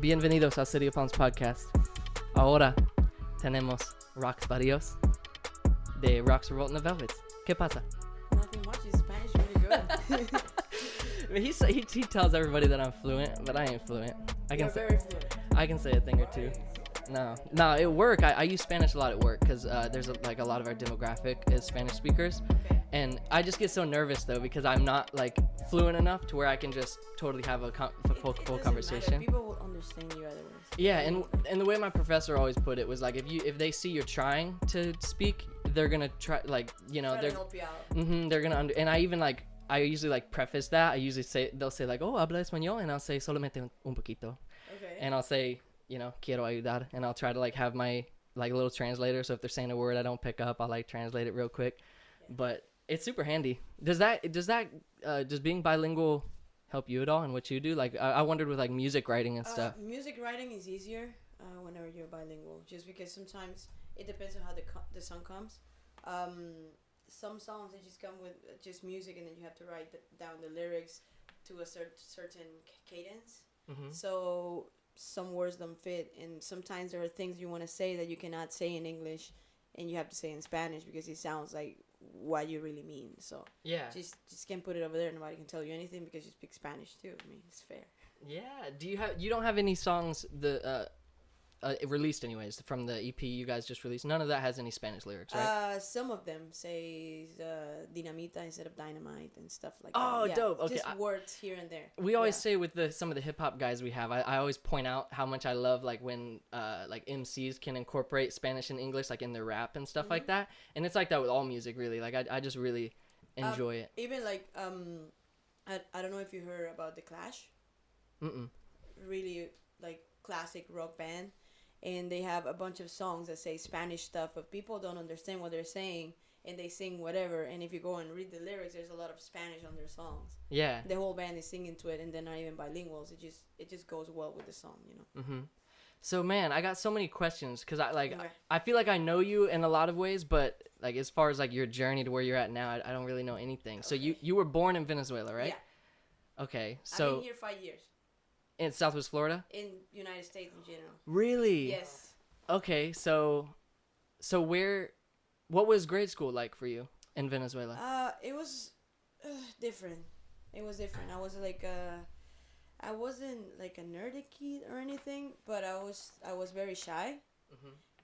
Bienvenidos al City of Palms podcast. Ahora tenemos Roxx Barrios de Roxx Revolt and the Velvets. ¿Qué pasa? Nothing much. His Spanish really good. He tells everybody that I'm fluent, but I ain't fluent. You're very fluent. I can say a thing or two. No, at work, I use Spanish a lot at work because there's a lot of our demographic is Spanish speakers. Okay. And I just get so nervous, though, because I'm not, like, fluent enough to where I can just totally have a full It conversation. matter. People will understand you otherwise. Yeah, and the way my professor always put it was, like, if they see you're trying to speak, they're going to try, like, you know. Try to help you out. Mm-hmm, they're going to, and I even, like, I usually, like, preface that. They'll say, like, oh, habla español, and I'll say, solamente un poquito. Okay. And I'll say, you know, quiero ayudar, and I'll try to, like, have my, like, little translator, so if they're saying a word I don't pick up, I'll, like, translate it real quick. Yeah. But it's super handy. Does being bilingual help you at all in what you do? Like, I wondered with, like, music writing and stuff. Music writing is easier whenever you're bilingual, just because sometimes it depends on how the song comes. Some songs, they just come with just music, and then you have to write down the lyrics to a certain cadence. Mm-hmm. So some words don't fit, and sometimes there are things you want to say that you cannot say in English, and you have to say in Spanish because it sounds like what you really mean. So Yeah. just can't put it over there. Nobody can tell you anything because you speak Spanish too. I mean, it's fair. Yeah. You don't have any songs released anyways from the EP you guys just released? None of that has any Spanish lyrics, right? Some of them say dinamita instead of dynamite and stuff like Oh, that. Yeah, dope. Okay, just words here and there. We always say with some of the hip hop guys we have, I always point out how much I love, like, when like MCs can incorporate Spanish and English, like, in their rap and stuff like that. And it's like that with all music, really. Like, I just really enjoy it. Even like I don't know if you heard about The Clash. Mm-mm. Really like classic rock band, and they have a bunch of songs that say Spanish stuff, but people don't understand what they're saying, and they sing whatever. And if you go and read the lyrics, there's a lot of Spanish on their songs. Yeah. The whole band is singing to it, and they're not even bilinguals. It just goes well with the song, you know. Mm-hmm. So, man, I got so many questions because Okay. I feel like I know you in a lot of ways, but, like, as far as, like, your journey to where you're at now, I don't really know anything. Okay. So you were born in Venezuela, right? Yeah. Okay. So I've been here 5 years. In Southwest Florida? In United States in general. Really? Yes. Okay, so what was grade school like for you in Venezuela? It was different. It was different. I was like I wasn't like a nerdy kid or anything, but I was very shy,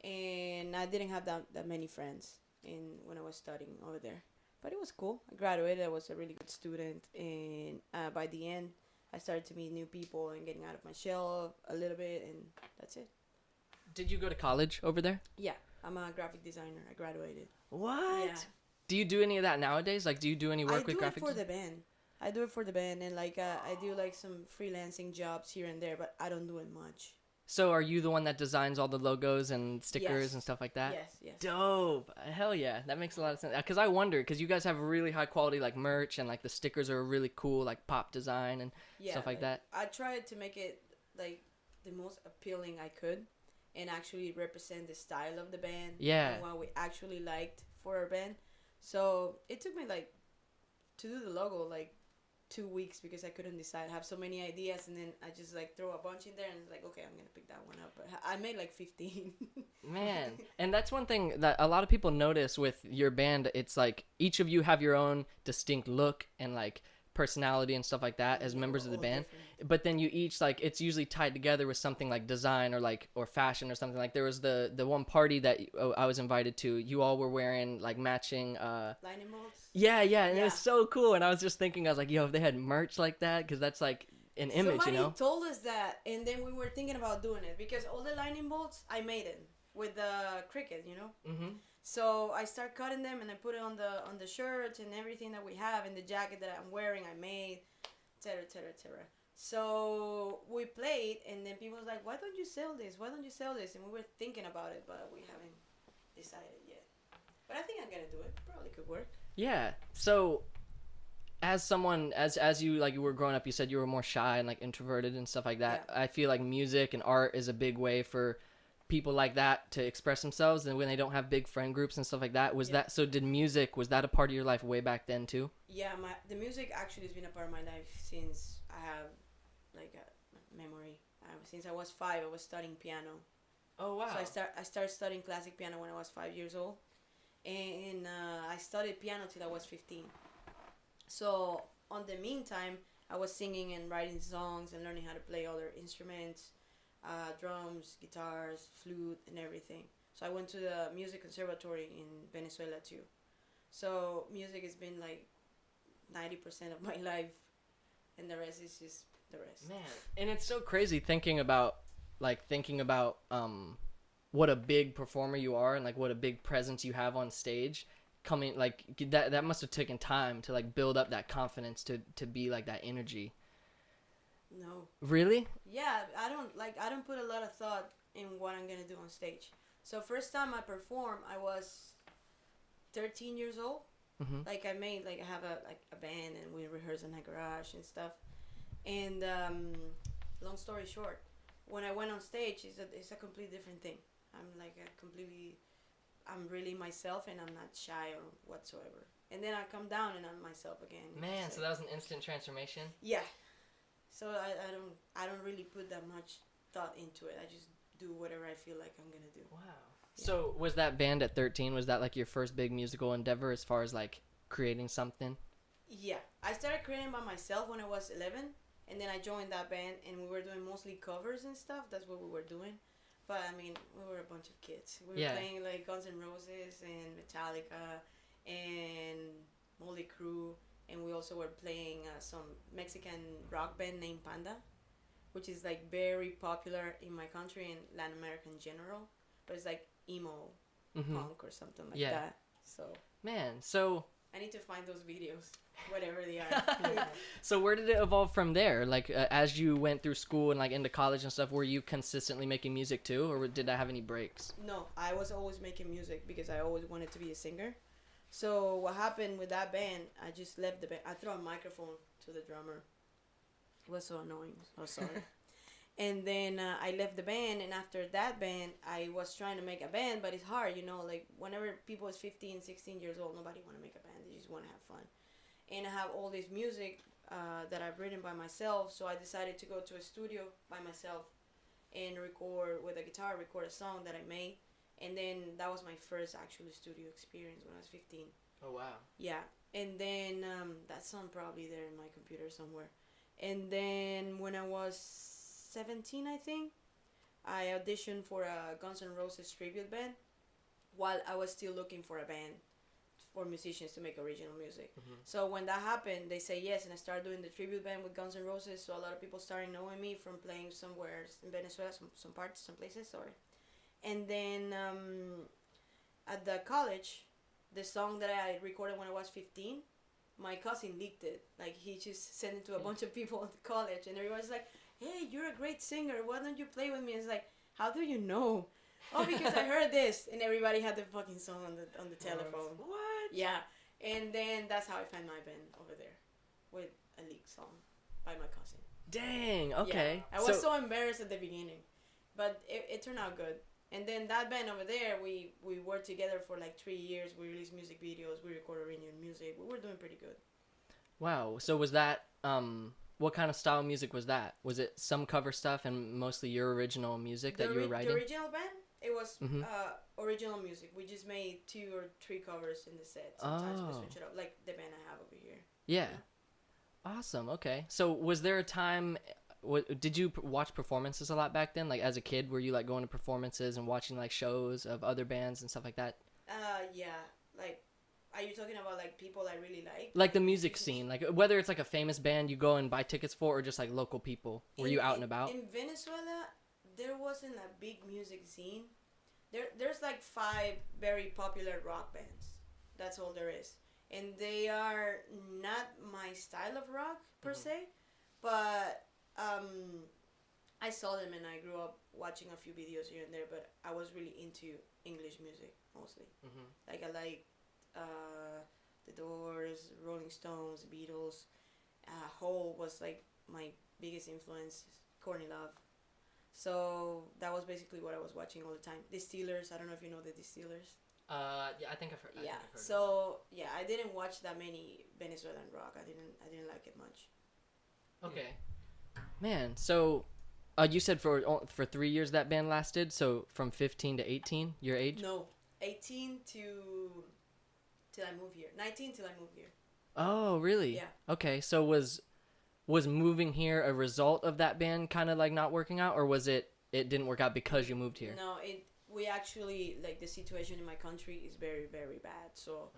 and I didn't have that many friends when I was studying over there. But it was cool. I graduated. I was a really good student, and by the end, I started to meet new people and getting out of my shell a little bit, and that's it. Did you go to college over there? Yeah, I'm a graphic designer. I graduated. What? Yeah. Do you do any of that nowadays? Like, do you do any work with graphic I do it for the band, and like I do like some freelancing jobs here and there, but I don't do it much. So are you the one that designs all the logos and stickers and stuff like that? Yes. Dope. Hell yeah. That makes a lot of sense. Because I wonder, because you guys have really high quality, like, merch, and, like, the stickers are really cool, like, pop design and stuff like that. I tried to make it, like, the most appealing I could and actually represent the style of the band. Yeah. And what we actually liked for our band. So it took me, like, to do the logo, like, 2 weeks because I couldn't decide. I have so many ideas, and then I just like throw a bunch in there, and it's like, okay, I'm gonna pick that one up. But I made like 15. Man, and that's one thing that a lot of people notice with your band. It's like each of you have your own distinct look and, like, personality and stuff like that as members of the band. Different. But then you each, like, it's usually tied together with something like design or fashion or something. Like, there was the one party that I was invited to. You all were wearing, like, matching Lightning bolts. Yeah, and it was so cool. And I was just thinking, I was like, yo, if they had merch like that, because that's like an image, Somebody you know. told us that, and then we were thinking about doing it because all the lightning bolts I made it with the cricket, you know. Mm-hmm. So I start cutting them, and I put it on the shirts and everything that we have, and the jacket that I'm wearing I made, etc. So we played, and then people was like, why don't you sell this? And we were thinking about it, but we haven't decided yet. But I think I'm gonna do it. Probably could work. Yeah. So as someone, as you, like, you were growing up, you said you were more shy and, like, introverted and stuff like that. Yeah. I feel like music and art is a big way for people like that to express themselves, and when they don't have big friend groups and stuff like that. Was that so? Did music, was that a part of your life way back then too? Yeah, the music actually has been a part of my life since I have like a memory. Since I was 5, I was studying piano. Oh wow. So I started studying classic piano when I was 5 years old, and I studied piano till I was 15. So on the meantime, I was singing and writing songs and learning how to play other instruments, drums, guitars, flute, and everything. So I went to the music conservatory in Venezuela too. So music has been like 90% of my life, and the rest is just the rest. Man, and it's so crazy thinking about what a big performer you are and like what a big presence you have on stage. Coming like that must have taken time to like build up that confidence to be like that energy. No. Really? Yeah, I don't put a lot of thought in what I'm gonna do on stage. So first time I performed, I was 13 years old. Mm-hmm. Like I have a band and we rehearse in a garage and stuff. And long story short, when I went on stage, it's a completely different thing. I'm really myself and I'm not shy or whatsoever. And then I come down and I'm myself again. Man, so that was an instant transformation? Yeah. So I don't really put that much thought into it. I just do whatever I feel like I'm gonna do. Wow. Yeah. So was that band at 13, was that like your first big musical endeavor as far as like creating something? Yeah. I started creating by myself when I was 11, and then I joined that band and we were doing mostly covers and stuff. That's what we were doing. But I mean, we were a bunch of kids. We were playing like Guns N' Roses and Metallica and Motley Crue, and we also were playing some Mexican rock band named Panda, which is like very popular in my country and Latin America in general. But it's like emo punk or something like that. So man, so I need to find those videos, whatever they are. So where did it evolve from there? Like as you went through school and like into college and stuff, were you consistently making music too, or did that have any breaks? No, I was always making music because I always wanted to be a singer. So what happened with that band, I just left the band. I threw a microphone to the drummer. It was so annoying. Oh, sorry. And then I left the band, and after that band, I was trying to make a band, but it's hard, like whenever people is 15, 16 years old, nobody want to make a band. They just want to have fun. And I have all this music that I've written by myself, so I decided to go to a studio by myself and record with a guitar, record a song that I made. And then that was my first actual studio experience when I was 15. Oh, wow. Yeah. And then that song probably there in my computer somewhere. And then when I was 17, I think, I auditioned for a Guns N' Roses tribute band while I was still looking for a band for musicians to make original music. Mm-hmm. So when that happened, they say yes, and I started doing the tribute band with Guns N' Roses. So a lot of people started knowing me from playing somewhere in Venezuela, some places, sorry. And then at the college, the song that I recorded when I was 15, my cousin leaked it. Like, he just sent it to a bunch of people at the college, and everybody's like, hey, you're a great singer. Why don't you play with me? It's like, how do you know? Oh, because I heard this. And everybody had the fucking song on the telephone. What? Yeah. And then that's how I found my band over there with a leaked song by my cousin. Dang, okay. Yeah. I was so embarrassed at the beginning, but it turned out good. And then that band over there, we worked together for like 3 years. We released music videos. We recorded original music. We were doing pretty good. Wow. So was that, what kind of style music was that? Was it some cover stuff and mostly your original music that you were writing? The original band, it was original music. We just made 2 or 3 covers in the set. Sometimes we switch it up, like the band I have over here. Yeah. Awesome. Okay. So was there a time... did you watch performances a lot back then? Like as a kid, were you like going to performances and watching like shows of other bands and stuff like that? Yeah. Like, are you talking about like people I really like? Like the music scene, like whether it's like a famous band you go and buy tickets for, or just like local people. Were you out and about? In Venezuela, there wasn't a big music scene. There's like 5 very popular rock bands. That's all there is, and they are not my style of rock per se, but. I saw them and I grew up watching a few videos here and there, but I was really into English music mostly. Mm-hmm. Like I liked The Doors, Rolling Stones, Beatles. Hole was like my biggest influence, Courtney Love. So that was basically what I was watching all the time. The Steelers, I don't know if you know the Steelers. Yeah, I think I've heard. Yeah, so yeah, I didn't watch that many Venezuelan rock. I didn't like it much. Okay. Man, so You said for 3 years that band lasted, so from 15 to 18, your age? No, 18 till I moved here. 19 till I moved here. Oh, really? Yeah. Okay, so was moving here a result of that band kind of like not working out, or was it didn't work out because you moved here? No, we actually, like, the situation in my country is very, very bad. So,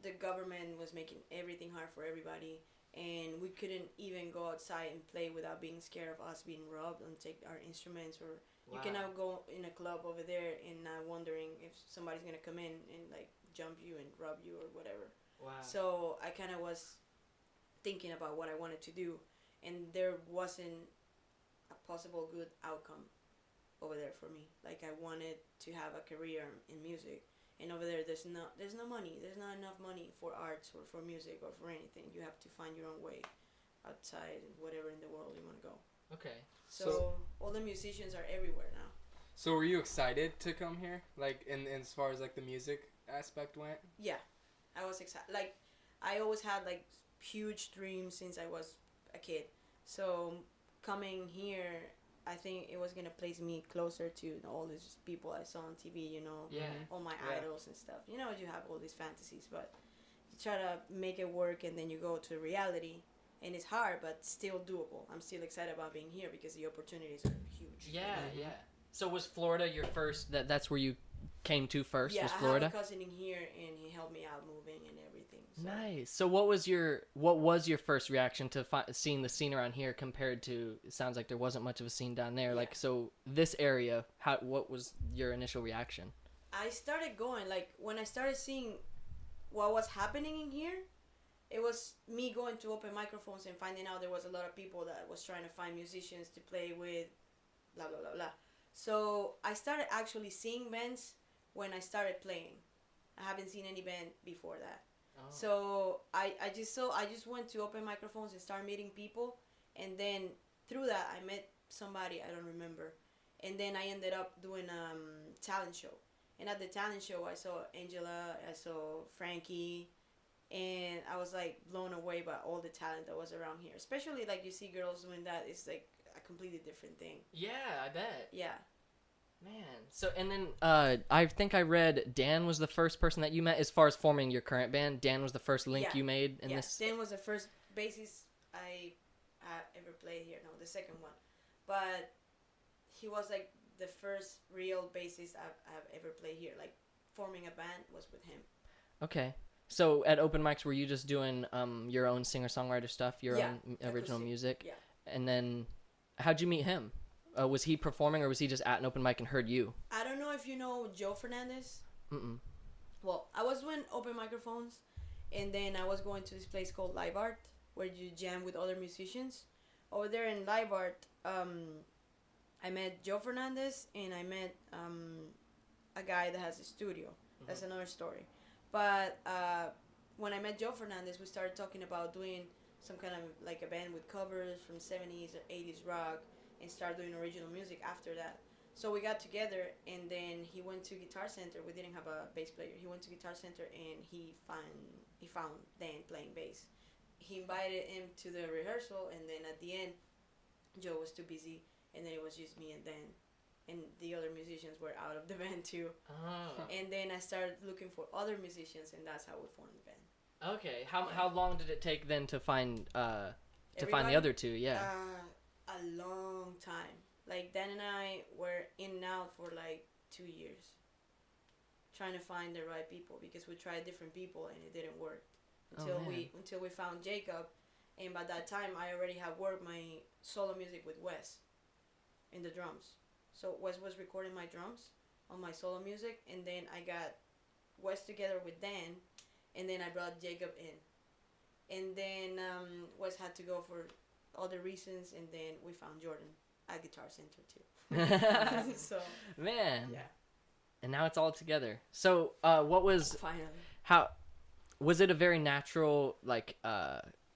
the government was making everything hard for everybody, and we couldn't even go outside and play without being scared of us being robbed and take our instruments. Or you cannot go in a club over there and not wondering if somebody's gonna come in and like jump you and rob you or whatever. Wow. So I kind of was thinking about what I wanted to do, and there wasn't a possible good outcome over there for me. Like, I wanted to have a career in music, and over there there's no money. There's not enough money for arts or for music or for anything. You have to find your own way outside, whatever in the world you want to go. Okay. So all the musicians are everywhere now. So were you excited to come here, like in as far as like the music aspect went? Yeah, I was excited. Like, I always had like huge dreams since I was a kid. So coming here, I think it was gonna place me closer to all these people I saw on TV. All my idols and stuff. You have all these fantasies, but you try to make it work, and then you go to reality, and it's hard, but still doable. I'm still excited about being here because the opportunities are huge. Yeah, yeah. So was Florida your first? That's where you came to first? Yeah, was Florida? I have a cousin in here, and he helped me out moving and everything. So. Nice. So what was your first reaction to seeing the scene around here compared to? It sounds like there wasn't much of a scene down there. Yeah. Like, so this area, what was your initial reaction? I started going, like, when I started seeing what was happening in here, it was me going to open microphones and finding out there was a lot of people that was trying to find musicians to play with, blah blah blah blah. So I started actually seeing bands when I started playing. I haven't seen any band before that. Oh. So I just went to open microphones and start meeting people, and then through that I met somebody, I don't remember, and then I ended up doing a talent show. And at the talent show I saw Angela, I saw Frankie, and I was like blown away by all the talent that was around here. Especially like you see girls doing that, it's like a completely different thing. Yeah, I bet. Yeah. Man. So, and then I think I read Dan was the first person that you met as far as forming your current band. Dan was the first link you made in this. Dan was the first bassist I ever played here. No, the second one. But he was like the first real bassist I've ever played here. Like, forming a band was with him. Okay. So at open mics, were you just doing your own singer-songwriter stuff, your own original music? Yeah. And then how'd you meet him? Was he performing, or was he just at an open mic and heard you? I don't know if you know Joe Fernandez. Mm-mm. Well, I was doing open microphones, and then I was going to this place called Live Art, where you jam with other musicians. Over there in Live Art, I met Joe Fernandez, and I met a guy that has a studio. Mm-hmm. That's another story. But when I met Joe Fernandez, we started talking about doing some kind of like a band with covers from 70s or 80s rock, and start doing original music after that. So we got together, and then he went to Guitar Center. We didn't have a bass player. He went to Guitar Center, and he found Dan playing bass. He invited him to the rehearsal, and then at the end, Joe was too busy, and then it was just me and Dan. And the other musicians were out of the band too. Oh. And then I started looking for other musicians, and that's how we formed the band. Okay. How long did it take then to find find the other two? Yeah. A long time. Like, Dan and I were in and out for like 2 years, trying to find the right people, because we tried different people and it didn't work until we found Jacob. And by that time, I already had worked my solo music with Wes in the drums. So Wes was recording my drums on my solo music, and then I got Wes together with Dan, and then I brought Jacob in. And then Wes had to go for other reasons, and then we found Jordan at Guitar Center too. So, man. Yeah. And now it's all together. So what was finally, how was it a very natural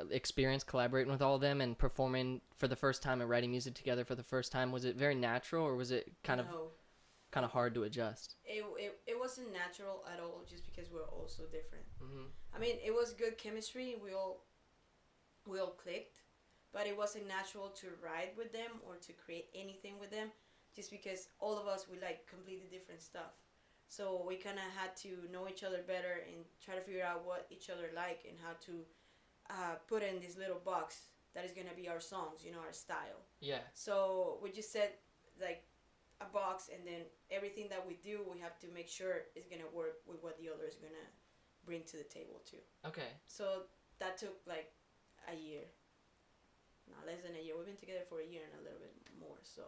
experience collaborating with all of them and performing for the first time and writing music together for the first time? Was it very natural, or was it kind of hard to adjust? It wasn't natural at all, just because we're all so different. Mm-hmm. I mean, it was good chemistry. We all clicked, but it wasn't natural to write with them or to create anything with them, just because all of us we like completely different stuff. So we kind of had to know each other better and try to figure out what each other like and how to put in this little box that is gonna be our songs, our style. Yeah. So we just set like a box, and then everything that we do, we have to make sure is gonna work with what the other is gonna bring to the table too. Okay. So that took like a year. No, less than a year. We've been together for a year and a little bit more. So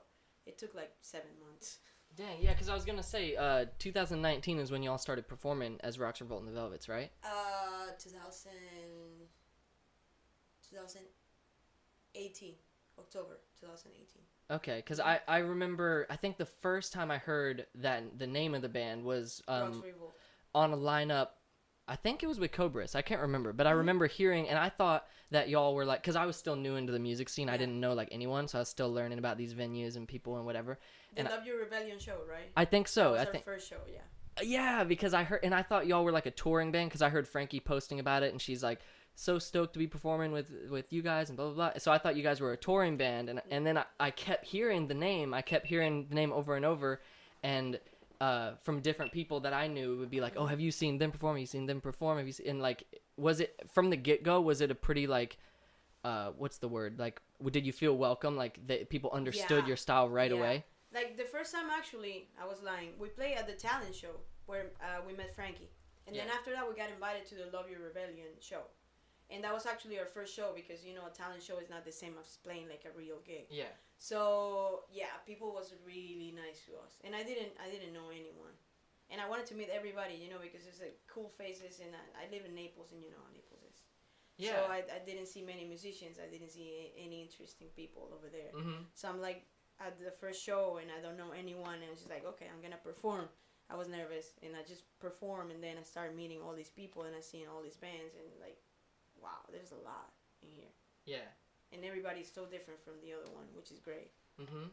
it took like 7 months. Dang, yeah, because I was going to say, 2019 is when y'all started performing as Roxx Revolt and the Velvets, right? 2018. October 2018. Okay, because I remember, I think the first time I heard that the name of the band was Roxx Revolt. On a lineup, I think it was with Cobras. I can't remember, but I remember hearing, and I thought that y'all were like, because I was still new into the music scene. Yeah. I didn't know like anyone, so I was still learning about these venues and people and whatever. The Love Your Rebellion show, right? I think so. That was our first show, yeah. Yeah, because I heard, and I thought y'all were like a touring band, because I heard Frankie posting about it, and she's like, so stoked to be performing with you guys and blah, blah, blah. So I thought you guys were a touring band, and then I kept hearing the name. I kept hearing the name over and over, and from different people that I knew, it would be like, oh, have you seen them perform? Have you seen them perform? Have you seen, and like, was it, from the get-go, was it a pretty, like, what's the word? Like, did you feel welcome? Like, that people understood your style right away? Like, the first time, actually, I was lying. We played at the talent show where we met Frankie. And then after that, we got invited to the Love Your Rebellion show. And that was actually our first show because, a talent show is not the same as playing like a real gig. Yeah. So, yeah, people was really nice to us. And I didn't know anyone. And I wanted to meet everybody, because it's like cool faces. And I live in Naples, and you know how Naples is. Yeah. So I didn't see many musicians. I didn't see any interesting people over there. Mm-hmm. So I'm like at the first show, and I don't know anyone. And I was just like, okay, I'm going to perform. I was nervous. And I just performed. And then I started meeting all these people. And I seen all these bands. And like, wow, there's a lot in here. Yeah. And everybody's so different from the other one, which is great. Mm-hmm.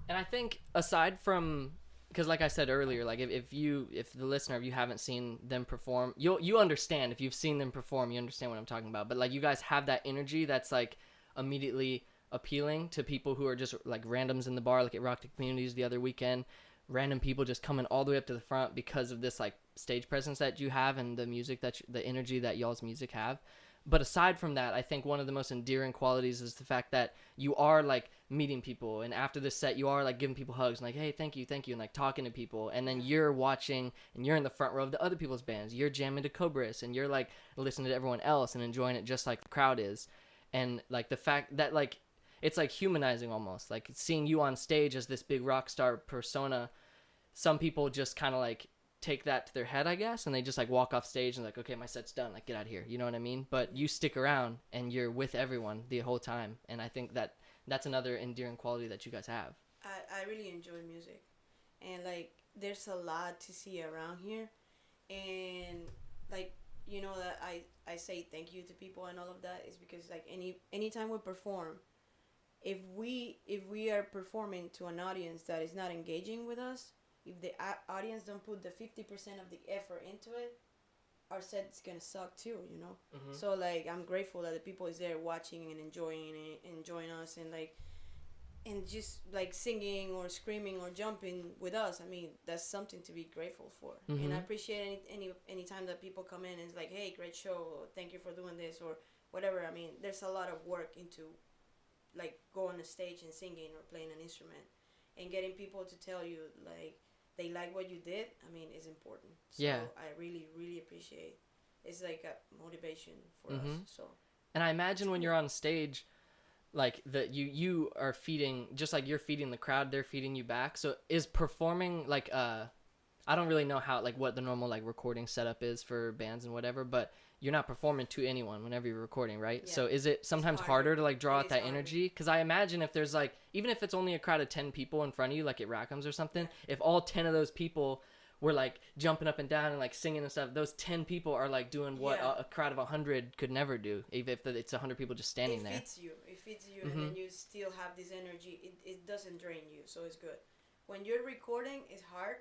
And I think aside from, because like I said earlier, like if the listener, if you haven't seen them perform, you understand. If you've seen them perform, you understand what I'm talking about. But like you guys have that energy that's like immediately appealing to people who are just like randoms in the bar, like at Rock the Communities the other weekend. Random people just coming all the way up to the front because of this like stage presence that you have and the music the energy that y'all's music have. But aside from that, I think one of the most endearing qualities is the fact that you are like meeting people, and after the set you are like giving people hugs and like, hey, thank you, and like talking to people, and then you're watching and you're in the front row of the other people's bands, you're jamming to Cobras, and you're like listening to everyone else and enjoying it just like the crowd is. And like the fact that like it's like humanizing almost, like seeing you on stage as this big rock star persona. Some people just kind of like take that to their head, I guess, and they just like walk off stage and like, okay, my set's done, like get out of here, you know what I mean? But you stick around and you're with everyone the whole time, and I think that's another endearing quality that you guys have. I really enjoy music, and like there's a lot to see around here, and like that I say thank you to people and all of that is because like anytime we perform, if we are performing to an audience that is not engaging with us, if the audience don't put the 50% of the effort into it, our set's gonna suck too, Mm-hmm. So like I'm grateful that the people is there watching and enjoying us, and like and just like singing or screaming or jumping with us. I mean, that's something to be grateful for. Mm-hmm. And I appreciate any time that people come in and it's like, hey, great show, thank you for doing this or whatever. I mean, there's a lot of work into like going on the stage and singing or playing an instrument, and getting people to tell you like they like what you did, I mean, is important. So yeah. I really, really appreciate it. It's like a motivation for us. So. And I imagine when you're on stage, like you are feeding, just like you're feeding the crowd, they're feeding you back. So is performing like I don't really know how like what the normal like recording setup is for bands and whatever, but you're not performing to anyone whenever you're recording, right? Yeah. So is it sometimes harder to like draw out that energy? Because I imagine if there's like, even if it's only a crowd of 10 people in front of you, like at Rackham's or something, if all 10 of those people were like jumping up and down and like singing and stuff, those 10 people are like doing what a crowd of 100 could never do, even if it's 100 people just standing there. It feeds you, mm-hmm. And then you still have this energy. It doesn't drain you, so it's good. When you're recording, it's hard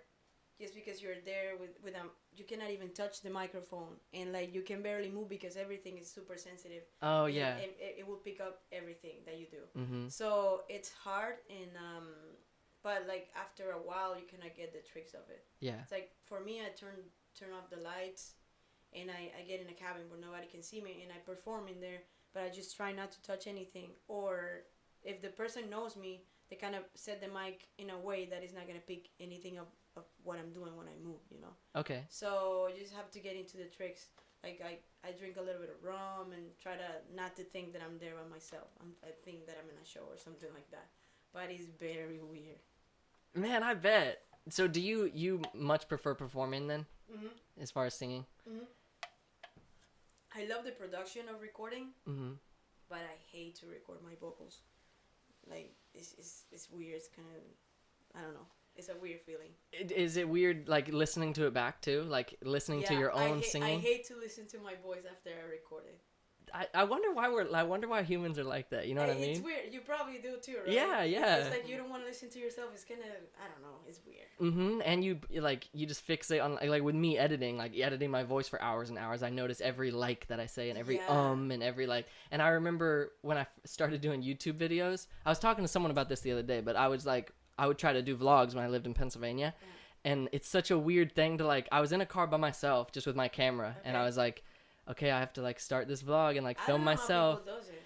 just because you're there with them, you cannot even touch the microphone, and like you can barely move because everything is super sensitive. Oh yeah. It will pick up everything that you do. Mm-hmm. So it's hard, and but like after a while, you cannot get the tricks of it. Yeah. It's like for me, I turn off the lights, and I get in a cabin where nobody can see me, and I perform in there, but I just try not to touch anything. Or if the person knows me, they kind of set the mic in a way that is not gonna pick anything up of what I'm doing when I move, you know. Okay. So you just have to get into the tricks. Like I drink a little bit of rum and try to not to think that I'm there by myself. I think that I'm in a show or something like that. But it's very weird. Man, I bet. So do you much prefer performing then? Mhm. As far as singing? Mhm. I love the production of recording. Mm-hmm. But I hate to record my vocals. Like it's weird. It's kind of, I don't know. It's a weird feeling. Is it weird, like, listening to it back, too? Like, listening to your own singing? I hate to listen to my voice after I record it. I wonder why humans are like that, you know what I mean? It's weird. You probably do, too, right? Yeah. It's like you don't want to listen to yourself. It's kind of, I don't know. It's weird. Mm-hmm. And you just fixate on, like, with me editing my voice for hours and hours, I notice every like that I say and every and every like. And I remember when I started doing YouTube videos, I was talking to someone about this the other day, but I was like, I would try to do vlogs when I lived in Pennsylvania. Yeah. And it's such a weird thing to, like, I was in a car by myself just with my camera. Okay. And I was like, okay, I have to, like, start this vlog and, like, film myself. How people does it.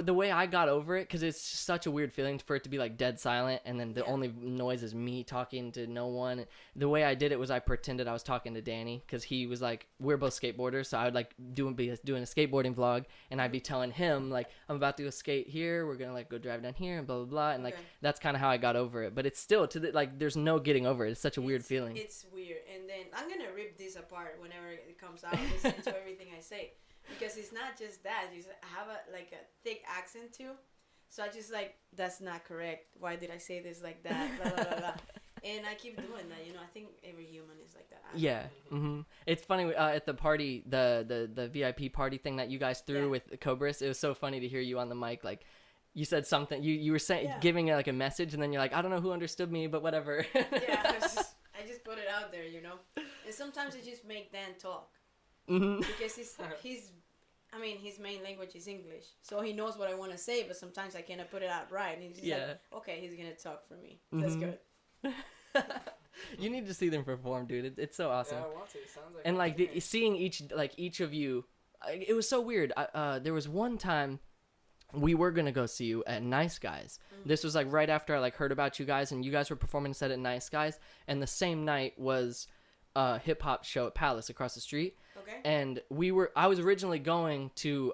The way I got over it, because it's such a weird feeling for it to be, like, dead silent, and then the only noise is me talking to no one. The way I did it was I pretended I was talking to Danny, because he was like, we're both skateboarders, so I would, like, doing a skateboarding vlog, and I'd be telling him, like, I'm about to go skate here, we're gonna, like, go drive down here, and blah blah blah, and like that's kind of how I got over it. But it's still like, there's no getting over it. It's such a weird feeling. It's weird, and then I'm gonna rip this apart whenever it comes out, listen to everything I say. Because it's not just that, you have a thick accent too. So I just like, that's not correct. Why did I say this like that? Blah, blah, blah, blah. And I keep doing that, you know. I think every human is like that. Yeah. Mm-hmm. It's funny, at the party, the VIP party thing that you guys threw with Cobras, it was so funny to hear you on the mic, like, you said something, you were saying, giving like a message, and then you're like, I don't know who understood me, but whatever. I just put it out there, you know. And sometimes I just make Dan talk. Mm-hmm. Because his main language is English, so he knows what I want to say, but sometimes I cannot put it out right, and he's just like, okay, he's gonna talk for me. That's good. You need to see them perform, dude. It's so awesome. Yeah, I want to. It sounds like, and like seeing each of you, it was so weird. There was one time we were gonna go see you at Nice Guys. Mm-hmm. This was like right after I like heard about you guys, and you guys were performing a set at Nice Guys, and the same night was a hip hop show at Palace across the street. Okay. And I was originally going to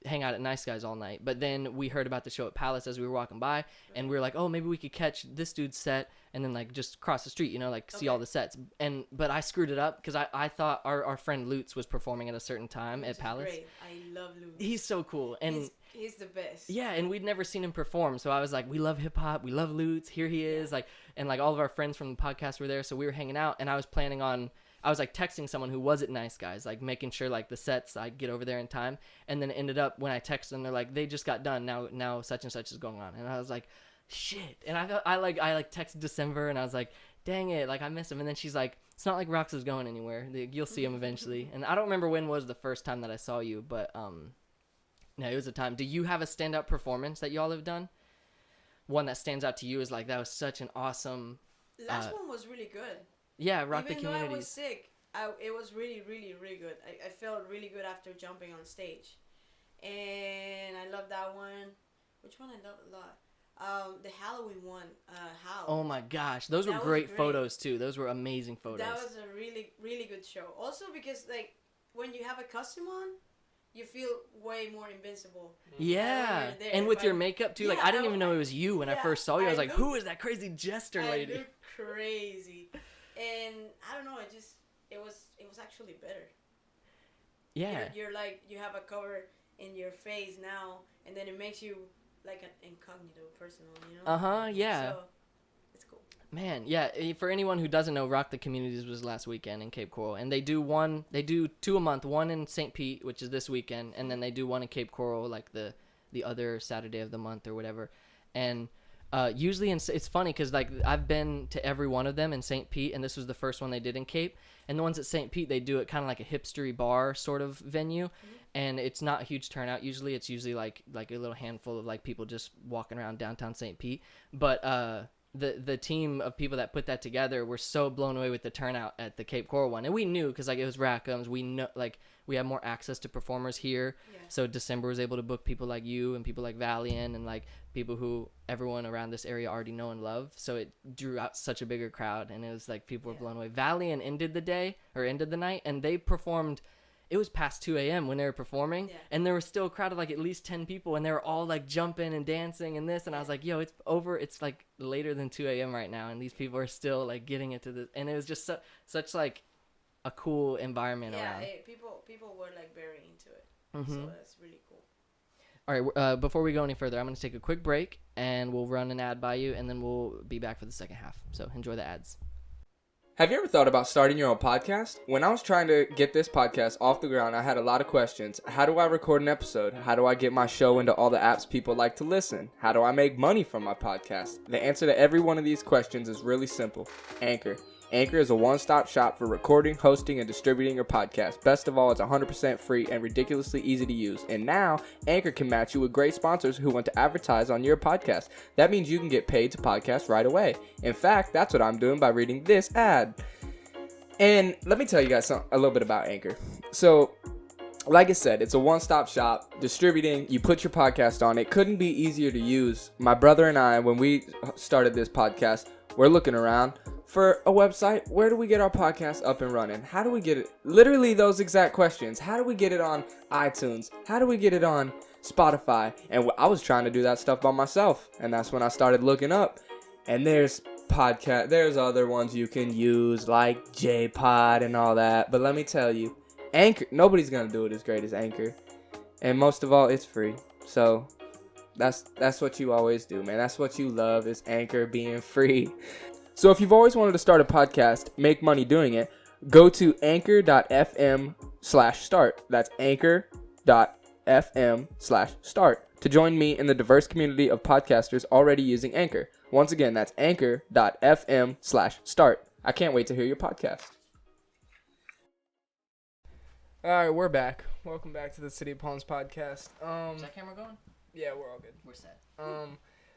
hang out at Nice Guys all night, but then we heard about the show at Palace as we were walking by, and we were like, oh, maybe we could catch this dude's set and then like just cross the street, you know, like see all the sets. But I screwed it up because I thought our friend Lutz was performing at a certain time at Palace. Great. I love Lutz. He's so cool, and he's the best. Yeah, and we'd never seen him perform, so I was like, we love hip hop, we love Lutz. Here he is, like, and like all of our friends from the podcast were there, so we were hanging out, and I was planning on. I was like texting someone who was at Nice Guys, like making sure like the sets I get over there in time, and then it ended up when I texted them, they're like, they just got done. Now such and such is going on, and I was like, shit. And I texted December, and I was like, dang it, like I miss him. And then she's like, it's not like Roxx is going anywhere. You'll see him eventually. And I don't remember when was the first time that I saw you, but no, it was a time. Do you have a standout performance that y'all have done? One that stands out to you is like that was such an awesome. Last one was really good. Yeah, Rock the Communities. Even though I was sick, it was really, really, really good. I felt really good after jumping on stage. And I love that one. Which one I love a lot? The Halloween one, How. Oh my gosh, those were great photos too. Those were amazing photos. That was a really, really good show. Also because, like, when you have a costume on, you feel way more invincible. Yeah, and with your makeup too. Like, I didn't even know it was you when I first saw you. I was like, who is that crazy jester lady? I look crazy. And I don't know, it was actually better. Yeah. You're like, you have a cover in your face now, and then it makes you like an incognito personal, you know? Yeah. So, it's cool. Man, yeah, for anyone who doesn't know, Rock the Communities was last weekend in Cape Coral, and they do two a month, one in St. Pete, which is this weekend, and then they do one in Cape Coral, like the other Saturday of the month or whatever. And Usually, it's funny because like I've been to every one of them in St. Pete, and this was the first one they did in Cape. And the ones at St. Pete, they do it kind of like a hipstery bar sort of venue, and it's not a huge turnout. Usually, it's usually like a little handful of like people just walking around downtown St. Pete. But the team of people that put that together were so blown away with the turnout at the Cape Coral one, and we knew because like it was Rackham's. We know like we have more access to performers here, so December was able to book people like you and people like Valiant and like people who everyone around this area already know and love. So it drew out such a bigger crowd, and it was like people were blown away. Valiant ended the night, and they performed. It was past 2 a.m. when they were performing, and there was still a crowd of like at least 10 people, and they were all like jumping and dancing and this, and I was like, yo, it's over. It's like later than 2 a.m. right now, and these people are still like getting into this, and it was just such like a cool environment around. Yeah, people were like very into it, so that's really cool. All right, before we go any further, I'm going to take a quick break, and we'll run an ad by you, and then we'll be back for the second half. So enjoy the ads. Have you ever thought about starting your own podcast? When I was trying to get this podcast off the ground, I had a lot of questions. How do I record an episode? How do I get my show into all the apps people like to listen? How do I make money from my podcast? The answer to every one of these questions is really simple. Anchor. Anchor is a one-stop shop for recording, hosting, and distributing your podcast. Best of all, it's 100% free and ridiculously easy to use. And now, Anchor can match you with great sponsors who want to advertise on your podcast. That means you can get paid to podcast right away. In fact, that's what I'm doing by reading this ad. And let me tell you guys a little bit about Anchor. So, like I said, it's a one-stop shop, distributing, you put your podcast on. It couldn't be easier to use. My brother and I, when we started this podcast, we're looking around for a website. Where do we get our podcast up and running? How do we get it? Literally those exact questions. How do we get it on iTunes? How do we get it on Spotify? And I was trying to do that stuff by myself. And that's when I started looking up. And there's other ones you can use like JPod and all that. But let me tell you, Anchor, nobody's going to do it as great as Anchor. And most of all, it's free. So that's what you always do, man. That's what you love, is Anchor being free. So if you've always wanted to start a podcast, make money doing it, go to anchor.fm/start. That's anchor.fm/start to join me in the diverse community of podcasters already using Anchor. Once again, that's anchor.fm/start. I can't wait to hear your podcast. All right, we're back. Welcome back to the City of Palms podcast. Is that camera going? Yeah, we're all good. We're set.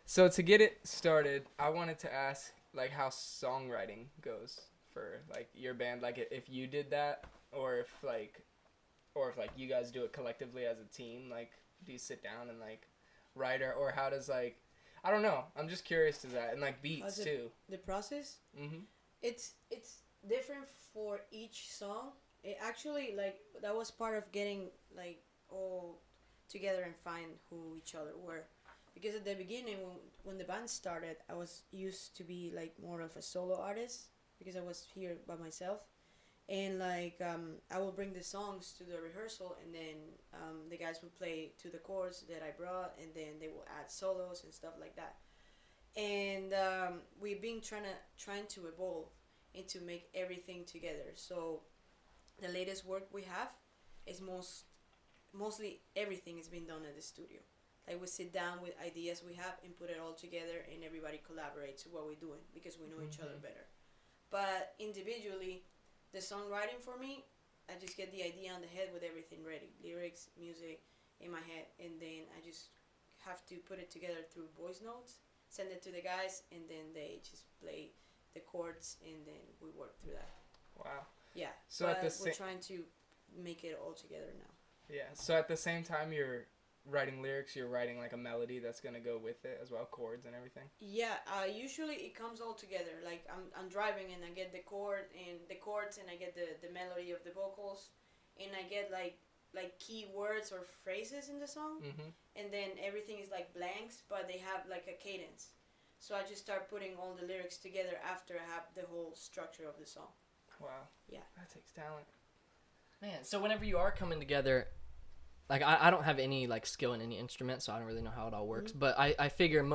So to get it started, I wanted to ask like how songwriting goes for like your band, like if you did that, or if you guys do it collectively as a team. Like, do you sit down and like write, or how does, like, I don't know, I'm just curious to that. And like beats too, the process. It's different for each song. It actually, like, that was part of getting like all together and find who each other were. Because at the beginning, when the band started, I was used to be like more of a solo artist because I was here by myself, and like I will bring the songs to the rehearsal, and then the guys would play to the chords that I brought, and then they will add solos and stuff like that. And we've been trying to evolve and to make everything together. So the latest work we have is mostly everything is being done at the studio. Like, we sit down with ideas we have and put it all together, and everybody collaborates what we're doing because we know each other better. But individually, the songwriting for me, I just get the idea on the head with everything ready. Lyrics, music in my head, and then I just have to put it together through voice notes, send it to the guys, and then they just play the chords, and then we work through that. Wow. Yeah. So but we're trying to make it all together now. Yeah. So at the same time you're writing lyrics, you're writing like a melody that's gonna go with it as well, chords and everything. Yeah, usually it comes all together. Like, I'm driving and I get the chords and I get the melody of the vocals, and I get like key words or phrases in the song, and then everything is like blanks, but they have like a cadence. So I just start putting all the lyrics together after I have the whole structure of the song. Wow. Yeah. That takes talent. Man, so whenever you are coming together, like, I don't have any like skill in any instrument, so I don't really know how it all works. But I figure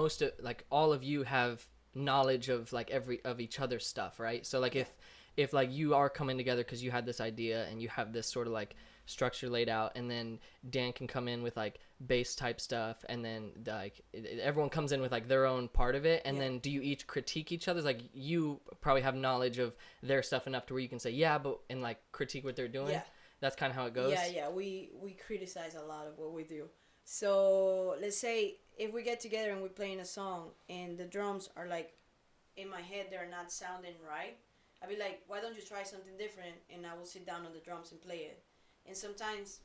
all of you have knowledge of like of each other's stuff, right? So like if if like you are coming together because you had this idea and you have this sort of like structure laid out, and then Dan can come in with like bass type stuff, and then like everyone comes in with like their own part of it, and then do you each critique each other's? Like you probably have knowledge of their stuff enough to where you can say but and like critique what they're doing. That's kind of how it goes. We criticize a lot of what we do. So let's say if we get together and we're playing a song and the drums are like in my head, they're not sounding right, I'll be like, why don't you try something different? And I will sit down on the drums and play it. And sometimes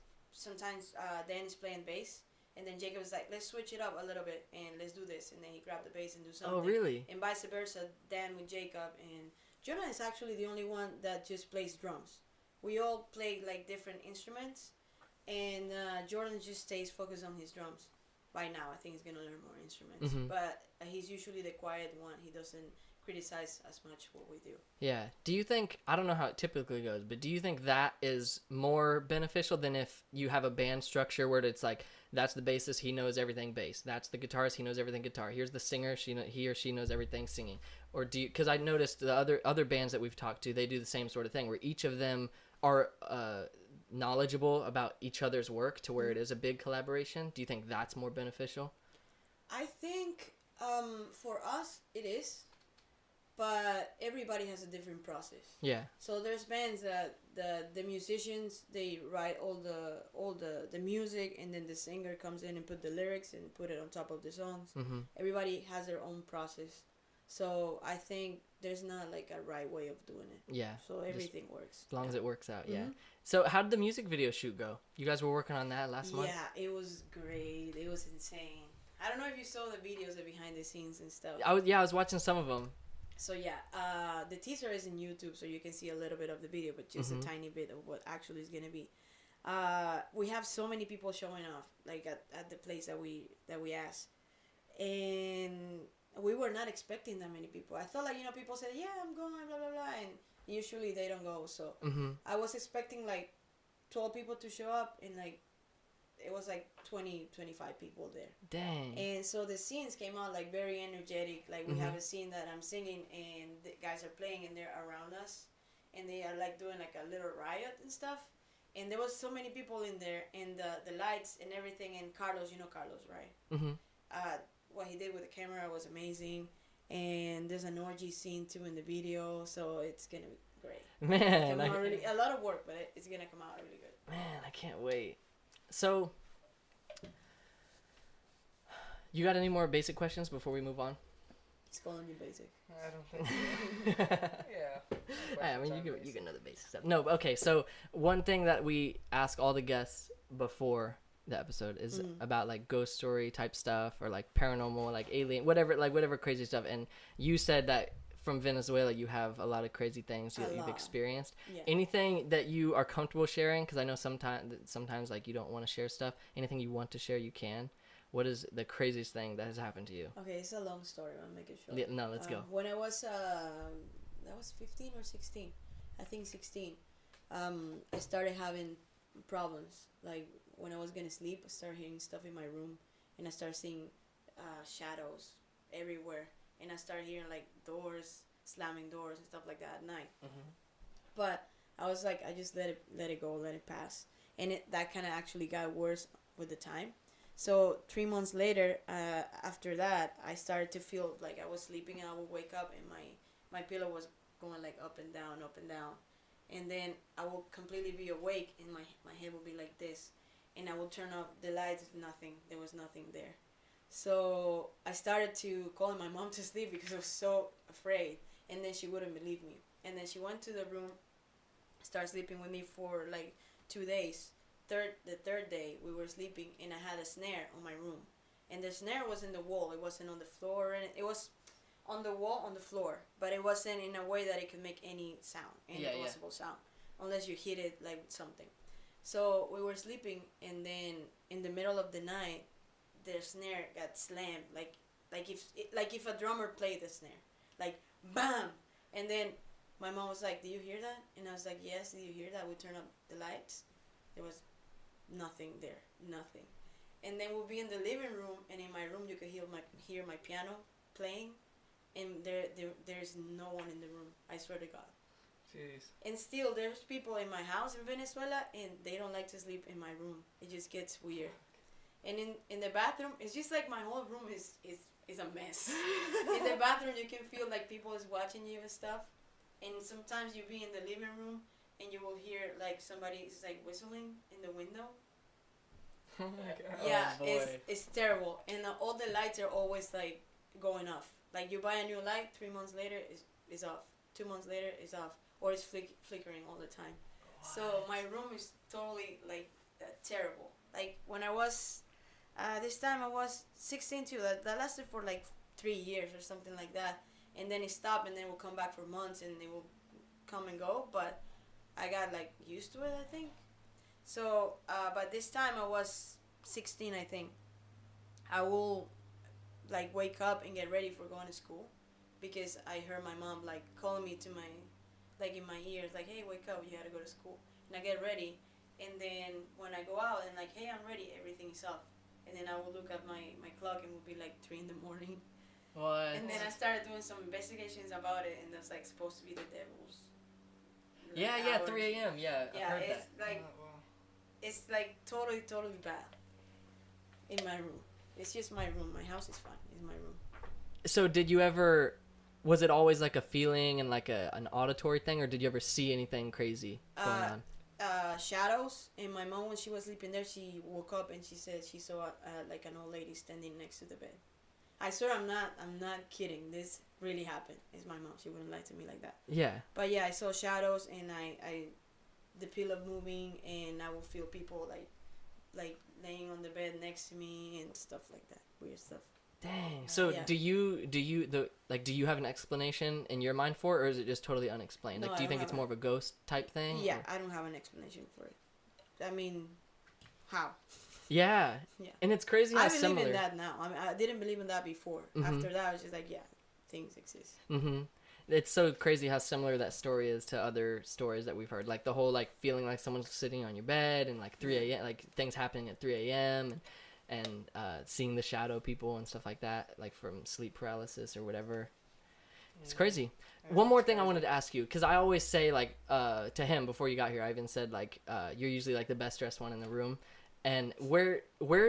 Dan is playing bass, and then Jacob is like, let's switch it up a little bit and let's do this. And then he grabbed the bass and do something. Oh, really? And vice versa, Dan with Jacob. And Jonah is actually the only one that just plays drums. We all play like different instruments, and Jordan just stays focused on his drums. By now, I think he's gonna learn more instruments, but he's usually the quiet one. He doesn't criticize as much what we do. Yeah. Do you think, I don't know how it typically goes, but do you think that is more beneficial than if you have a band structure where it's like, that's the bassist, he knows everything bass. That's the guitarist, he knows everything guitar. Here's the singer, he or she knows everything singing. Or do you, because I noticed the other bands that we've talked to, they do the same sort of thing where each of them are knowledgeable about each other's work to where it is a big collaboration. Do you think that's more beneficial? I think for us it is, but everybody has a different process. Yeah. So there's bands that the musicians, they write all the music, and then the singer comes in and put the lyrics and put it on top of the songs. Everybody has their own process. So I think there's not like a right way of doing it. Yeah. So everything works. As long as it works out, So how did the music video shoot go? You guys were working on that last month? Yeah, it was great. It was insane. I don't know if you saw the videos of behind the scenes and stuff. I was watching some of them. So the teaser is in YouTube, so you can see a little bit of the video, but just a tiny bit of what actually is gonna be. We have so many people showing off, like at the place that we asked, and we were not expecting that many people. I thought people said, I'm going, blah blah blah, and usually they don't go. So I was expecting like 12 people to show up, and like it was like 20-25 people there. Dang. And so the scenes came out like very energetic. Like we have a scene that I'm singing and the guys are playing and they're around us, and they are like doing like a little riot and stuff. And there was so many people in there, and the lights and everything. And Carlos, you know Carlos, right? What he did with the camera was amazing. And there's an orgy scene too in the video, so it's gonna be great. Man, a lot of work, but it's gonna come out really good. Man, I can't wait. So, you got any more basic questions before we move on? It's calling you basic. I don't think so. Yeah. I mean, you can know the basic stuff. No, okay. So one thing that we ask all the guests before the episode is about like ghost story type stuff or like paranormal, like alien, whatever crazy stuff. And you said that from Venezuela you have a lot of crazy things you've experienced. Yeah. Anything that you are comfortable sharing? Because I know sometimes like you don't want to share stuff. Anything you want to share, you can. What is the craziest thing that has happened to you? Okay, it's a long story. I'll make it short. Yeah, no, let's go. When I was that was 15 or 16, I think 16. I started having problems. Like when I was gonna sleep, I started hearing stuff in my room, and I started seeing shadows everywhere, and I started hearing like doors slamming doors and stuff like that at night. But I was like, I just let it go, let it pass, and that kind of actually got worse with the time. So 3 months later, after that, I started to feel like I was sleeping, and I would wake up and my pillow was going like up and down, and then I will completely be awake, and my head will be like this, and I will turn off the lights. Nothing. There was nothing there. So I started to call my mom to sleep because I was so afraid, and then she wouldn't believe me. And then she went to the room, started sleeping with me for like 2 days. The third day we were sleeping, and I had a snare on my room, and the snare was in the wall. It wasn't on the floor, and it was on the wall on the floor, but it wasn't in a way that it could make any sound, possible sound, unless you hit it like with something. So we were sleeping, and then in the middle of the night, the snare got slammed, like if a drummer played the snare, like bam, and then my mom was like, "Do you hear that?" And I was like, "Yes." "Did you hear that?" We turned up the lights. There was nothing there, nothing. And then we'll be in the living room, and in my room you could hear my piano playing, and there's no one in the room. I swear to God. Jeez. And still, there's people in my house in Venezuela, and they don't like to sleep in my room. It just gets weird. And in the bathroom, it's just like my whole room is a mess. In the bathroom, you can feel like people is watching you and stuff. And sometimes you be in the living room, and you will hear like somebody is like whistling in the window. Oh my god. Yeah, boy. it's terrible. And all the lights are always like going off. Like you buy a new light, 3 months later it's off. 2 months later it's off, or it's flickering all the time. What? So my room is totally like terrible. Like when I was this time I was 16 too. That lasted for like 3 years or something like that, and then it stopped, and then it will come back for months, and it will come and go. But I got like used to it, I think. So, but this time I was 16, I think. I will like wake up and get ready for going to school, because I heard my mom like calling me to my, like in my ears, like, hey, wake up, you gotta go to school. And I get ready, and then when I go out and like, hey, I'm ready, everything is off. And then I will look at my clock, and it will be like 3 in the morning. What? And then I started doing some investigations about it, and that's like supposed to be the devil's. Yeah, hours. 3 a.m. Yeah, Yeah, I've heard it's that. like, it's like totally bad in my room. It's just my room. My house is fine. It's my room. So did you ever, was it always like a feeling and like an auditory thing, or did you ever see anything crazy going on? Shadows. And my mom, when she was sleeping there, she woke up and she said she saw like an old lady standing next to the bed. I swear I'm not kidding. This really happened. It's my mom. She wouldn't lie to me like that. Yeah. But yeah, I saw shadows, and the pillow moving, and I will feel people like laying on the bed next to me and stuff like that. Weird stuff. Dang. So Yeah. do you have an explanation in your mind for it, or is it just totally unexplained? No, Like, I do you don't think it's have more of a ghost type thing? Yeah, or? I don't have an explanation for it. I mean, how? Yeah. Yeah. And it's crazy how I believe similar. in that now. I mean, I didn't believe in that before. Mhm. After that, I was just like, yeah, things exist. Mm-hmm. It's so crazy how similar that story is to other stories that we've heard. Like the whole like feeling like someone's sitting on your bed, and like 3 a.m. like things happening at 3 a.m. and seeing the shadow people and stuff like that, like from sleep paralysis or whatever. It's crazy. One more thing I wanted to ask you, because I always say like to him before you got here, I even said like you're usually like the best dressed one in the room. And where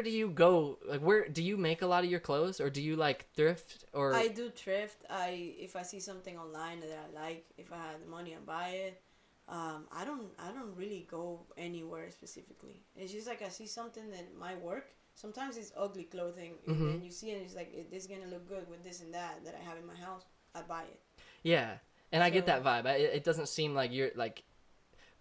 do you go? Like, where do you make a lot of your clothes, or do you like thrift? Or I do thrift. If I see something online that I like, if I have the money, I buy it. I don't really go anywhere specifically. It's just like I see something that might work. Sometimes it's ugly clothing, and then you see it, and it's like this is gonna look good with this and that I have in my house. I buy it. Yeah, and I get that vibe. It doesn't seem like you're like,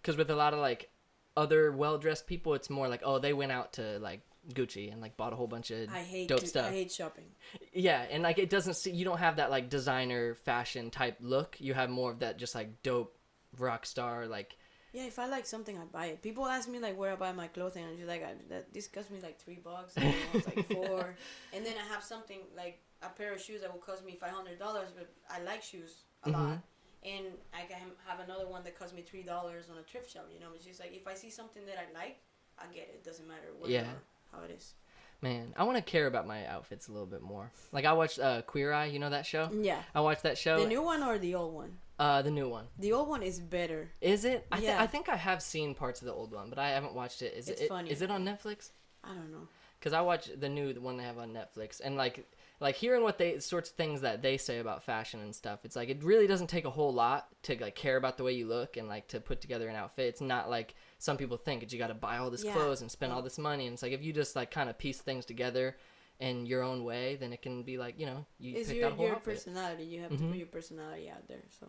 because with a lot of like other well-dressed people, it's more like, oh, they went out to like Gucci and like bought a whole bunch of dope stuff. I hate shopping. Yeah, and like it doesn't see, you don't have that like designer fashion type look. You have more of that just like dope rock star like. Yeah, if I like something, I buy it. People ask me like where I buy my clothing, and I'm just like, this cost me like $3, and it's like $4, and then I have something like a pair of shoes that will cost me $500, but I like shoes a lot. And I can have another one that costs me $3 on a thrift shop. You know, it's just like if I see something that I like, I get it. Doesn't matter what or how it is. Man, I want to care about my outfits a little bit more. Like I watched Queer Eye, you know that show? Yeah. I watched that show. The new one or the old one? The new one. The old one is better. Is it? Yeah. I think I have seen parts of the old one, but I haven't watched it. It's funny. Is it on Netflix? I don't know. Because I watched the one they have on Netflix, and like hearing what sorts of things that they say about fashion and stuff, it's like it really doesn't take a whole lot to like care about the way you look and like to put together an outfit. It's not like some people think that you got to buy all this clothes and spend all this money, and it's like if you just like kind of piece things together in your own way, then it can be like, you know, you it's picked out a whole your outfit. personality. You have to put your personality out there. So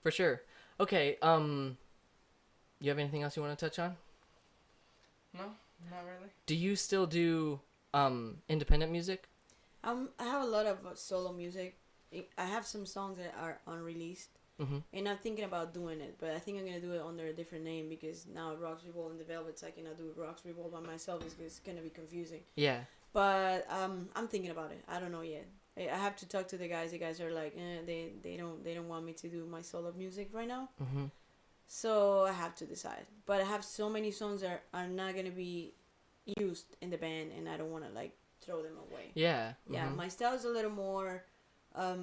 For sure. Okay. You have anything else you want to touch on? No, not really. Do you still do independent music? I have a lot of solo music. I have some songs that are unreleased, and I'm thinking about doing it. But I think I'm gonna do it under a different name, because now Roxx Revolt and the Velvets, I cannot do Roxx Revolt by myself. It's gonna be confusing. Yeah. But I'm thinking about it. I don't know yet. I have to talk to the guys. The guys are like, they don't want me to do my solo music right now. So I have to decide. But I have so many songs that are not gonna be used in the band, and I don't want to like throw them away. Yeah. Yeah, my style is a little more. I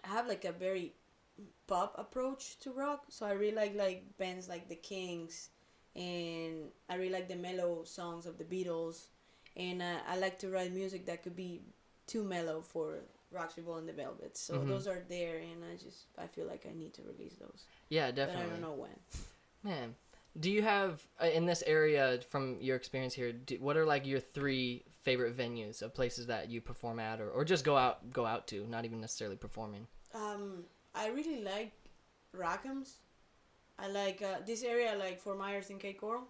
have like a very pop approach to rock. So I really like bands like the Kings, and I really like the mellow songs of the Beatles, and I like to write music that could be too mellow for Roxx Revolt and the Velvets. So those are there, and I feel like I need to release those. Yeah, definitely. But I don't know when. Man, do you have in this area from your experience here? What are like your 3 favorite venues of places that you perform at, or just go out to, not even necessarily performing? I really like Rockham's. I like this area. I like Fort Myers and Cape Coral.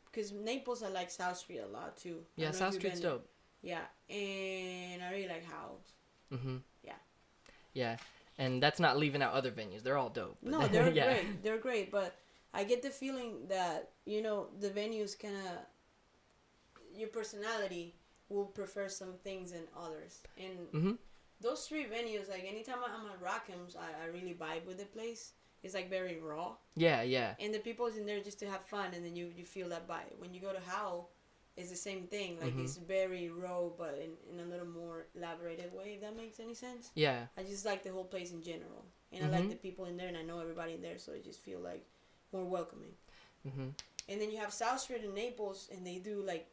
Because Naples, I like South Street a lot too. Yeah, South Street's dope. Yeah, and I really like Howells. Mm-hmm. Yeah. Yeah, and that's not leaving out other venues. They're all dope. No, they're great. They're great, but I get the feeling that, you know, the venues kind of, your personality will prefer some things than others. And those 3 venues, like anytime I'm at Rockham's, I really vibe with the place. It's like very raw. Yeah, yeah. And the people's in there just to have fun, and then you feel that vibe. When you go to Howell, it's the same thing. Like it's very raw, but in a little more elaborated way, if that makes any sense. Yeah. I just like the whole place in general. And I like the people in there, and I know everybody in there, so I just feel like more welcoming. And then you have South Street in Naples, and they do like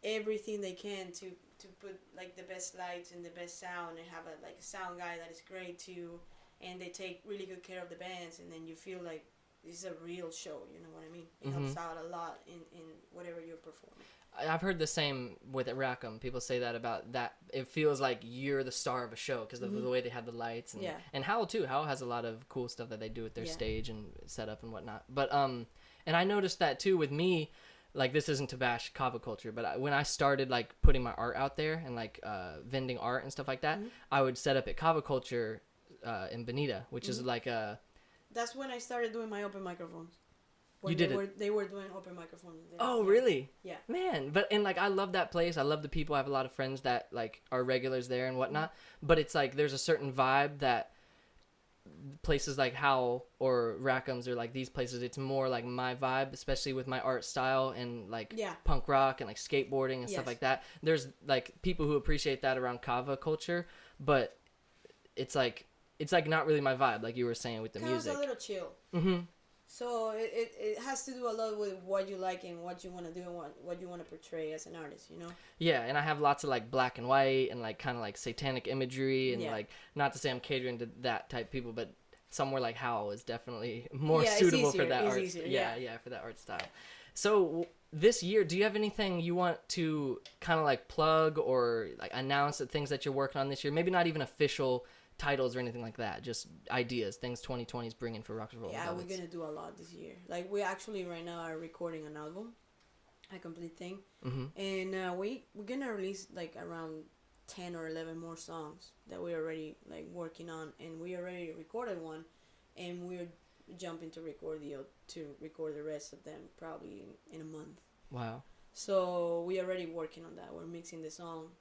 everything they can to put like the best lights and the best sound, and have a sound guy that is great too, and they take really good care of the bands, and then you feel like this is a real show, you know what I mean? It helps out a lot in whatever you're performing. I've heard the same with Rackham. People say that about that. It feels like you're the star of a show because of the way they have the lights. And, and Howell, too. Howell has a lot of cool stuff that they do with their stage and setup and whatnot. But, and I noticed that, too, with me. Like, this isn't to bash Kava culture, but when I started, like, putting my art out there and, like, vending art and stuff like that, I would set up at Kava culture in Bonita, which is like a... That's when I started doing my open microphones. When you did it? They were doing open microphones. Oh, really? Yeah. Man, and like I love that place. I love the people. I have a lot of friends that like are regulars there and whatnot. But it's like there's a certain vibe that places like Howell or Rackham's or like these places, it's more like my vibe, especially with my art style and like punk rock and like skateboarding and stuff like that. There's like people who appreciate that around Kava culture, but it's like not really my vibe, like you were saying with the music. It's a little chill. So it has to do a lot with what you like and what you want to do and what you want to portray as an artist, you know? Yeah, and I have lots of like black and white and like kind of like satanic imagery and like, not to say I'm catering to that type of people, but somewhere like Howell is definitely more suitable for that art. Yeah, for that art style. So this year, do you have anything you want to kind of like plug or like announce the things that you're working on this year? Maybe not even official titles or anything like that, just ideas, things 2020 is bringing for Roxx Revolt. Yeah, we're gonna do a lot this year. Like we actually right now are recording an album, a complete thing, and we're gonna release like around 10 or 11 more songs that we're already like working on, and we already recorded one, and we're jumping to record the rest of them probably in a month. Wow. So we already working on that. We're mixing the song.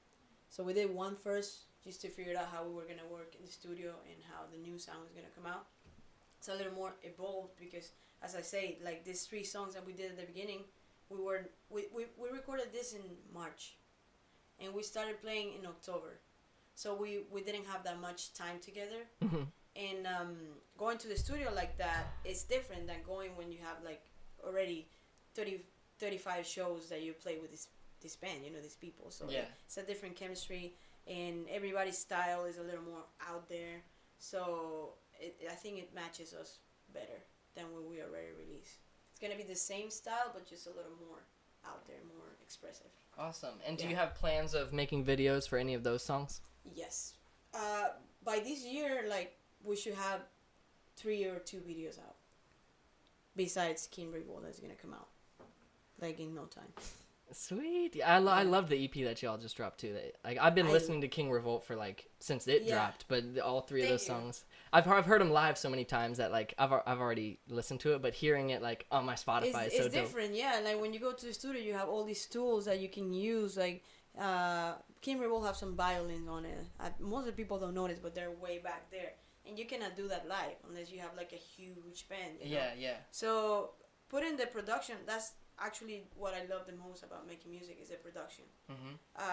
So we did one first, just to figure out how we were going to work in the studio and how the new sound was going to come out. It's a little more evolved because, as I say, like these 3 songs that we did at the beginning, we recorded this in March, and we started playing in October. So we didn't have that much time together. And going to the studio like that is different than going when you have like already 35 shows that you play with this band, you know, these people. So it's a different chemistry. And everybody's style is a little more out there, so I think it matches us better than when we already released. It's gonna be the same style, but just a little more out there, more expressive. Awesome. And do you have plans of making videos for any of those songs? Yes. By this year, like we should have 3 or 2 videos out. Besides King Revolt that's gonna come out, like in no time. Sweet. I love the EP that y'all just dropped too. Like I've been listening to King Revolt for like since it dropped, but all 3 of those songs, I've heard them live so many times that like I've already listened to it, but hearing it like on my Spotify is so dope. It's different, yeah. Like when you go to the studio, you have all these tools that you can use. Like King Revolt have some violins on it. Most of the people don't notice, but they're way back there, and you cannot do that live unless you have like a huge band. You know? Yeah. So put in the production. That's actually what I love the most about making music is the production.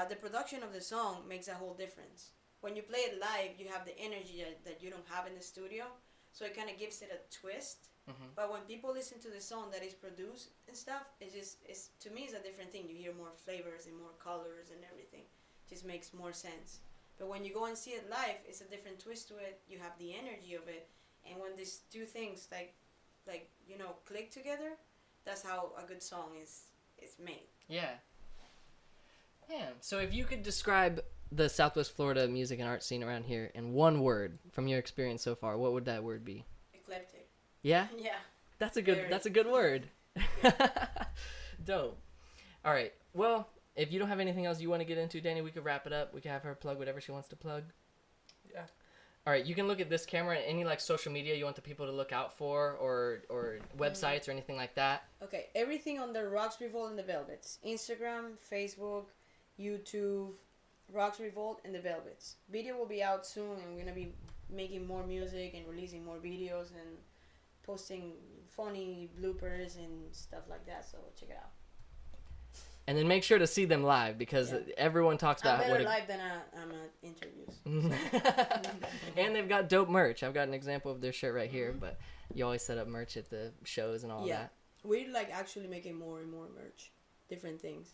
The production of the song makes a whole difference. when you play it live, you have the energy that you don't have in the studio, so it kind of gives it a twist. But when people listen to the song that is produced and stuff, it's to me it's a different thing. You hear more flavors and more colors and everything. It just makes more sense. But when you go and see it live, it's a different twist to it. You have the energy of it, and when these two things like click together, that's how a good song is made. Yeah. Yeah. So if you could describe the Southwest Florida music and art scene around here in one word from your experience so far, what would that word be? Eclectic. Yeah? Yeah. That's a good word. Dope. All right. Well, if you don't have anything else you want to get into, Danny, we could wrap it up. We could have her plug whatever she wants to plug. Yeah. All right, you can look at this camera and any like social media you want the people to look out for or websites or anything like that. Okay, everything on the Roxx Revolt and the Velvets. Instagram, Facebook, YouTube, Roxx Revolt and the Velvets. Video will be out soon, and we're going to be making more music and releasing more videos and posting funny bloopers and stuff like that, so check it out. And then make sure to see them live, because everyone talks about I'm better live than I'm at interviews. And they've got dope merch. I've got an example of their shirt right here, but you always set up merch at the shows and all that. We're like actually making more and more merch, different things,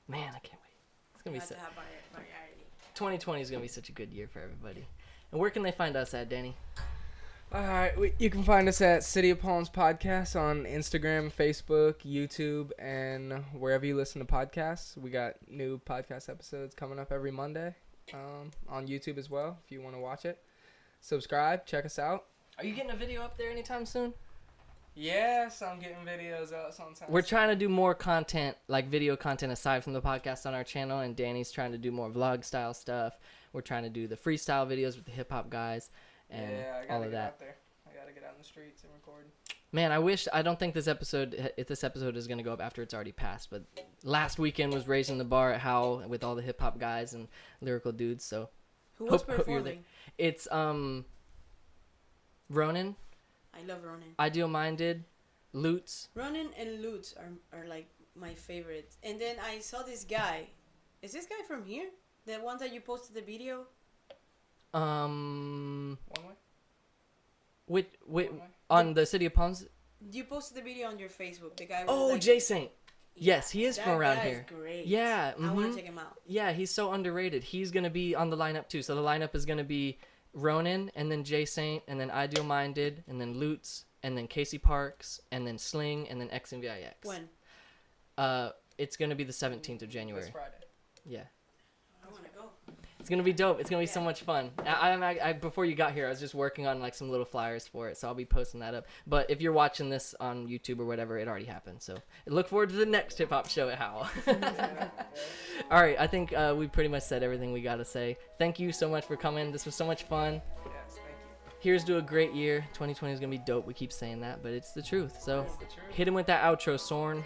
Man, I can't wait. It's gonna be to have variety. 2020 is gonna be such a good year for everybody. And where can they find us at, Danny? All right, you can find us at City of Palms Podcast on Instagram, Facebook, YouTube, and wherever you listen to podcasts. We got new podcast episodes coming up every Monday on YouTube as well, if you want to watch it. Subscribe, check us out. Are you getting a video up there anytime soon? Yes, I'm getting videos out sometimes. We're trying to do more content, like video content aside from the podcast on our channel, and Danny's trying to do more vlog style stuff. We're trying to do the freestyle videos with the hip hop guys. And I gotta all of get that. out there. I gotta get out in the streets and record. Man, I don't think if this episode is gonna go up after it's already passed, but last weekend was raising the bar at Howl with all the hip hop guys and lyrical dudes. So who was hope you're there. performing? It's Ronan. I love Ronan. Ideal Minded, Lutz. Ronan and Lutz are like my favorites. And then I saw this guy. Is this guy from here? The one that you posted the video? One way? With One way? on the City of Palms. You posted the video on your Facebook. The guy. Oh, like, Jay Saint. Yes, he is that from around guy here. Is great. Yeah, I want to check him out. Yeah, he's so underrated. He's gonna be on the lineup too. So the lineup is gonna be Ronan, and then Jay Saint, and then Ideal Minded, and then Lutz, and then Casey Parks, and then Sling, and then X and VIX. When? It's gonna be the 17th of January. This Friday. Yeah. I want to go. It's gonna be dope. It's gonna be so much fun. I before you got here, I was just working on like some little flyers for it, so I'll be posting that up. But if you're watching this on YouTube or whatever, it already happened. So look forward to the next hip hop show at Howl. All right, I think we pretty much said everything we gotta say. Thank you so much for coming. This was so much fun. Yes, thank you. Here's to a great year. 2020 is gonna be dope. We keep saying that, but it's the truth. So It's the truth. hit him with that outro, Sorn.